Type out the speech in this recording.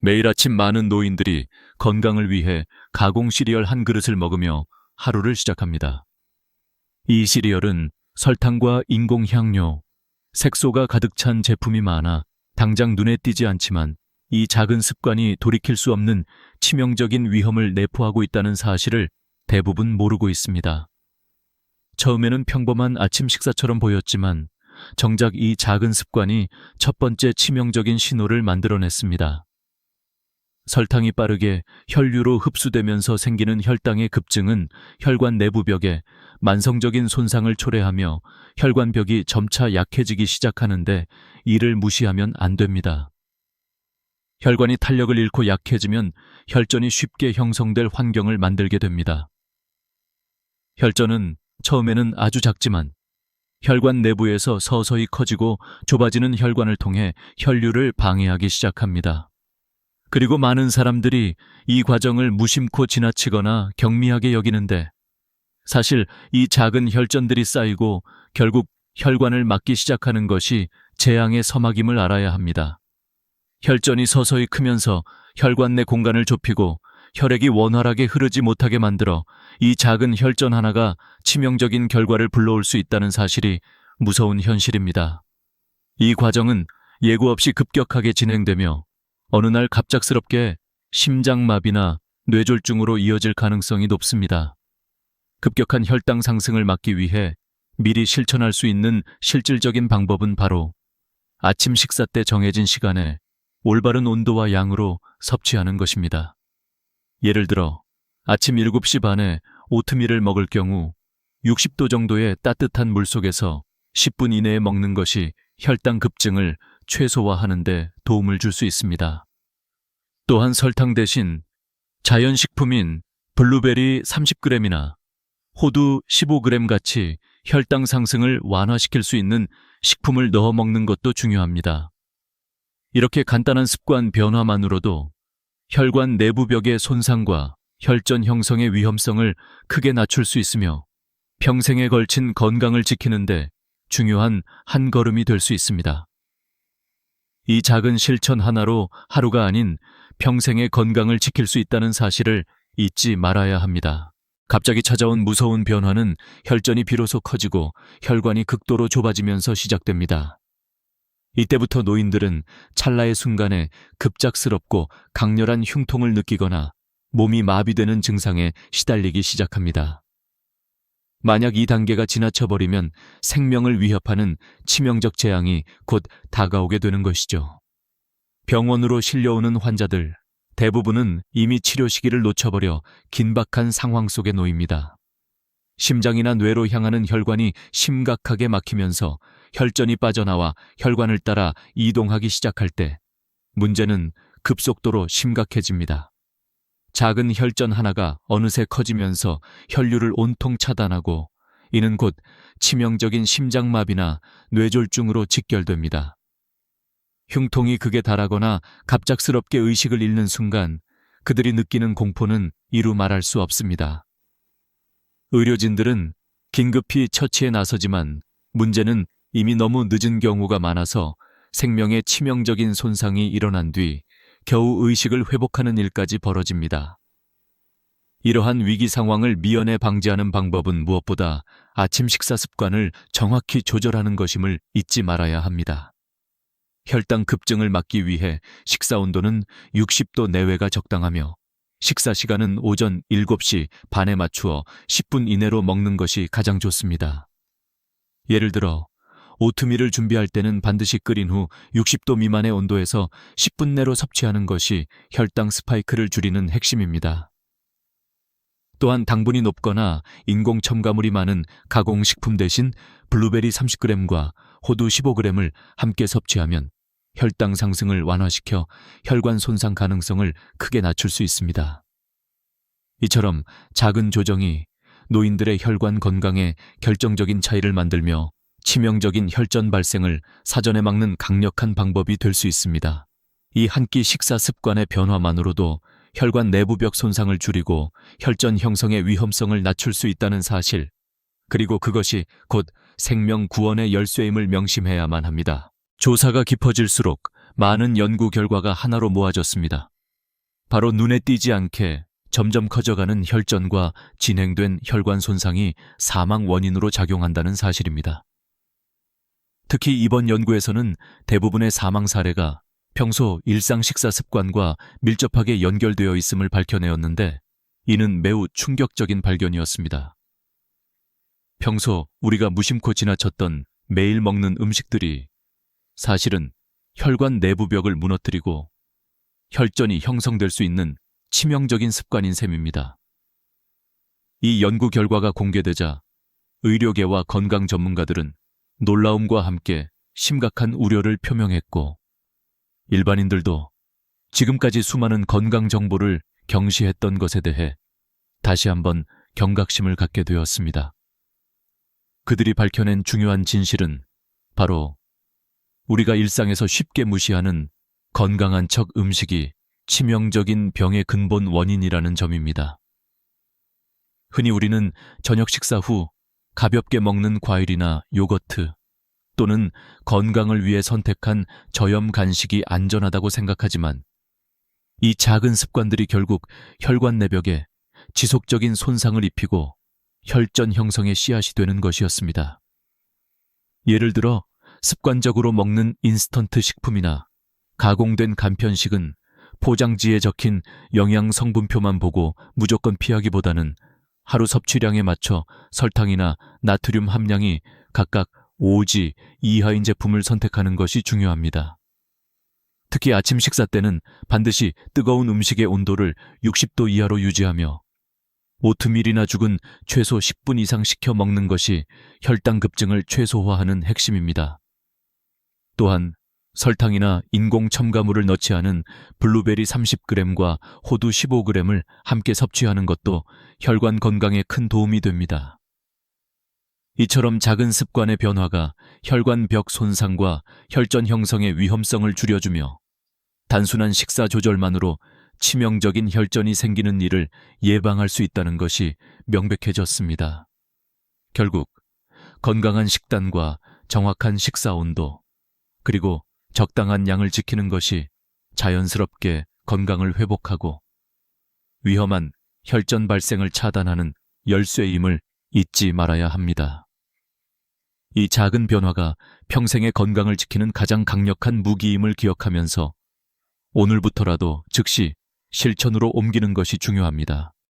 매일 아침 많은 노인들이 건강을 위해 가공 시리얼 한 그릇을 먹으며 하루를 시작합니다. 이 시리얼은 설탕과 인공 향료, 색소가 가득 찬 제품이 많아 당장 눈에 띄지 않지만 이 작은 습관이 돌이킬 수 없는 치명적인 위험을 내포하고 있다는 사실을 대부분 모르고 있습니다. 처음에는 평범한 아침 식사처럼 보였지만 정작 이 작은 습관이 첫 번째 치명적인 신호를 만들어냈습니다. 설탕이 빠르게 혈류로 흡수되면서 생기는 혈당의 급증은 혈관 내부벽에 만성적인 손상을 초래하며 혈관벽이 점차 약해지기 시작하는데 이를 무시하면 안 됩니다. 혈관이 탄력을 잃고 약해지면 혈전이 쉽게 형성될 환경을 만들게 됩니다. 혈전은 처음에는 아주 작지만 혈관 내부에서 서서히 커지고 좁아지는 혈관을 통해 혈류를 방해하기 시작합니다. 그리고 많은 사람들이 이 과정을 무심코 지나치거나 경미하게 여기는데 사실 이 작은 혈전들이 쌓이고 결국 혈관을 막기 시작하는 것이 재앙의 서막임을 알아야 합니다. 혈전이 서서히 크면서 혈관 내 공간을 좁히고 혈액이 원활하게 흐르지 못하게 만들어 이 작은 혈전 하나가 치명적인 결과를 불러올 수 있다는 사실이 무서운 현실입니다. 이 과정은 예고 없이 급격하게 진행되며 어느 날 갑작스럽게 심장마비나 뇌졸중으로 이어질 가능성이 높습니다. 급격한 혈당 상승을 막기 위해 미리 실천할 수 있는 실질적인 방법은 바로 아침 식사 때 정해진 시간에 올바른 온도와 양으로 섭취하는 것입니다. 예를 들어 아침 7시 반에 오트밀을 먹을 경우 60도 정도의 따뜻한 물 속에서 10분 이내에 먹는 것이 혈당 급증을 최소화하는 데 도움을 줄 수 있습니다. 또한 설탕 대신 자연식품인 블루베리 30g이나 호두 15g 같이 혈당 상승을 완화시킬 수 있는 식품을 넣어 먹는 것도 중요합니다. 이렇게 간단한 습관 변화만으로도 혈관 내부벽의 손상과 혈전 형성의 위험성을 크게 낮출 수 있으며 평생에 걸친 건강을 지키는데 중요한 한 걸음이 될 수 있습니다. 이 작은 실천 하나로 하루가 아닌 평생의 건강을 지킬 수 있다는 사실을 잊지 말아야 합니다. 갑자기 찾아온 무서운 변화는 혈전이 비로소 커지고 혈관이 극도로 좁아지면서 시작됩니다. 이때부터 노인들은 찰나의 순간에 급작스럽고 강렬한 흉통을 느끼거나 몸이 마비되는 증상에 시달리기 시작합니다. 만약 이 단계가 지나쳐버리면 생명을 위협하는 치명적 재앙이 곧 다가오게 되는 것이죠. 병원으로 실려오는 환자들 대부분은 이미 치료 시기를 놓쳐버려 긴박한 상황 속에 놓입니다. 심장이나 뇌로 향하는 혈관이 심각하게 막히면서 혈전이 빠져나와 혈관을 따라 이동하기 시작할 때 문제는 급속도로 심각해집니다. 작은 혈전 하나가 어느새 커지면서 혈류를 온통 차단하고 이는 곧 치명적인 심장마비나 뇌졸중으로 직결됩니다. 흉통이 극에 달하거나 갑작스럽게 의식을 잃는 순간 그들이 느끼는 공포는 이루 말할 수 없습니다. 의료진들은 긴급히 처치에 나서지만 문제는 이미 너무 늦은 경우가 많아서 생명에 치명적인 손상이 일어난 뒤 겨우 의식을 회복하는 일까지 벌어집니다. 이러한 위기 상황을 미연에 방지하는 방법은 무엇보다 아침 식사 습관을 정확히 조절하는 것임을 잊지 말아야 합니다. 혈당 급증을 막기 위해 식사 온도는 60도 내외가 적당하며 식사 시간은 오전 7시 반에 맞추어 10분 이내로 먹는 것이 가장 좋습니다. 예를 들어 오트밀을 준비할 때는 반드시 끓인 후 60도 미만의 온도에서 10분 내로 섭취하는 것이 혈당 스파이크를 줄이는 핵심입니다. 또한 당분이 높거나 인공 첨가물이 많은 가공식품 대신 블루베리 30g과 호두 15g을 함께 섭취하면 혈당 상승을 완화시켜 혈관 손상 가능성을 크게 낮출 수 있습니다. 이처럼 작은 조정이 노인들의 혈관 건강에 결정적인 차이를 만들며 치명적인 혈전 발생을 사전에 막는 강력한 방법이 될 수 있습니다. 이 한 끼 식사 습관의 변화만으로도 혈관 내부벽 손상을 줄이고 혈전 형성의 위험성을 낮출 수 있다는 사실, 그리고 그것이 곧 생명 구원의 열쇠임을 명심해야만 합니다. 조사가 깊어질수록 많은 연구 결과가 하나로 모아졌습니다. 바로 눈에 띄지 않게 점점 커져가는 혈전과 진행된 혈관 손상이 사망 원인으로 작용한다는 사실입니다. 특히 이번 연구에서는 대부분의 사망 사례가 평소 일상 식사 습관과 밀접하게 연결되어 있음을 밝혀내었는데, 이는 매우 충격적인 발견이었습니다. 평소 우리가 무심코 지나쳤던 매일 먹는 음식들이 사실은 혈관 내부벽을 무너뜨리고 혈전이 형성될 수 있는 치명적인 습관인 셈입니다. 이 연구 결과가 공개되자 의료계와 건강 전문가들은 놀라움과 함께 심각한 우려를 표명했고, 일반인들도 지금까지 수많은 건강 정보를 경시했던 것에 대해 다시 한번 경각심을 갖게 되었습니다. 그들이 밝혀낸 중요한 진실은 바로 우리가 일상에서 쉽게 무시하는 건강한 척 음식이 치명적인 병의 근본 원인이라는 점입니다. 흔히 우리는 저녁 식사 후 가볍게 먹는 과일이나 요거트 또는 건강을 위해 선택한 저염 간식이 안전하다고 생각하지만, 이 작은 습관들이 결국 혈관 내벽에 지속적인 손상을 입히고 혈전 형성의 씨앗이 되는 것이었습니다. 예를 들어 습관적으로 먹는 인스턴트 식품이나 가공된 간편식은 포장지에 적힌 영양 성분표만 보고 무조건 피하기보다는 하루 섭취량에 맞춰 설탕이나 나트륨 함량이 각각 5지 이하인 제품을 선택하는 것이 중요합니다. 특히 아침 식사 때는 반드시 뜨거운 음식의 온도를 60도 이하로 유지하며 오트밀이나 죽은 최소 10분 이상 식혀 먹는 것이 혈당 급증을 최소화하는 핵심입니다. 또한 설탕이나 인공 첨가물을 넣지 않은 블루베리 30g과 호두 15g을 함께 섭취하는 것도 혈관 건강에 큰 도움이 됩니다. 이처럼 작은 습관의 변화가 혈관벽 손상과 혈전 형성의 위험성을 줄여주며 단순한 식사 조절만으로 치명적인 혈전이 생기는 일을 예방할 수 있다는 것이 명백해졌습니다. 결국 건강한 식단과 정확한 식사 온도, 그리고 적당한 양을 지키는 것이 자연스럽게 건강을 회복하고 위험한 혈전 발생을 차단하는 열쇠임을 잊지 말아야 합니다. 이 작은 변화가 평생의 건강을 지키는 가장 강력한 무기임을 기억하면서 오늘부터라도 즉시 실천으로 옮기는 것이 중요합니다.